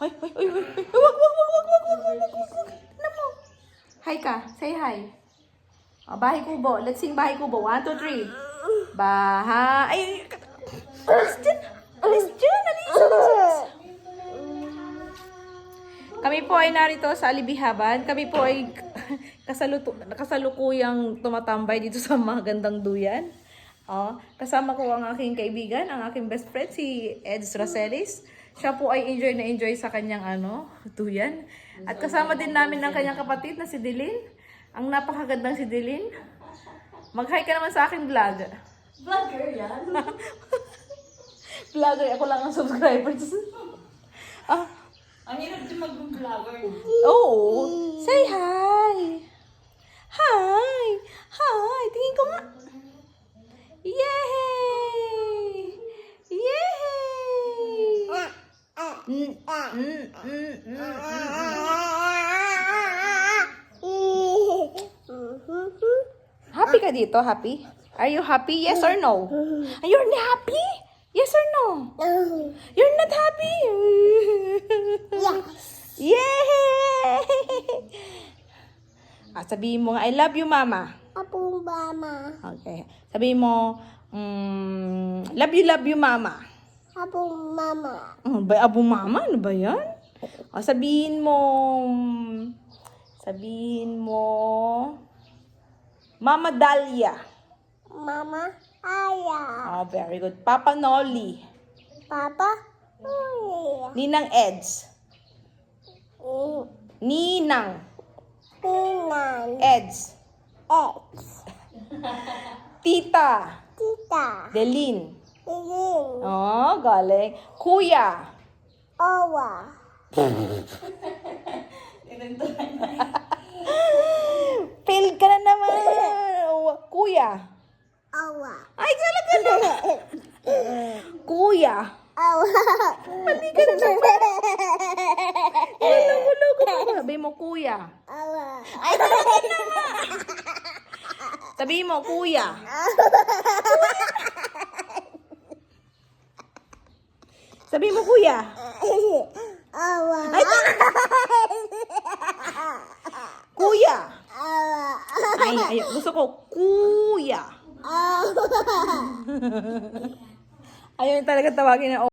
Ay, ay, ay, ay, ay, wag, wag, wag, wag, wag, wag, wag, wag, wag. Ano mo? Hi ka. Say hi. Oh, bahay kubo. Let's sing bahay kubo. 1, 2, 3. Bahay. Ay, alis dyan. Alis dyan. Alis, alis, alis. Kami po ay narito sa Alibihaban. Kami po ay kasalukuyang tumatambay dito sa magandang duyan. Oh, kasama ko ang aking kaibigan, ang aking best friend, si Eds Roselis. Siya po ay enjoy na enjoy sa kanyang duyan. At kasama din namin ang kanyang kapatid na si Dilin. Ang napakagandang si Dilin. Mag-hi ka naman sa aking vlog. Vlogger yan. Vlogger, ako lang ang subscribers. Ang hirap din mag-vlogger. Oh, say hi. Hi. Hi. Tingin ko nga. Yay! Yay! Happy ka dito? Happy? Are you happy? Yes or no? You're not happy? Yes or no? You're not happy? Yay! Sabihin mo nga, I love you, Mama. Apo mama. Okay. Sabihin mo, love you, Mama. Apo mama. Abo Mama? Ano ba yan? Sabihin mo, Mama Dahlia. Mama Aya. Oh, very good. Papa Noli. Papa Uy. Ninang Eds. Ninang Tinan. Eds. X. Tita Tita. Delin. Ilin. Oh, galing. Kuya. Owa. Fail ka na naman. Kuya. Owa. Ay, talaga na. Kuya. Owa. Mali ka na naman. Hulog. Sabi mo, kuya. Owa. Ay, talaga naman. Sabi mo, kuya. Sabi mo, kuya. Owa. Ay, talaga. Kuya. Owa. Ay, gusto ko, kuya. Owa. Ayaw talaga tawagin na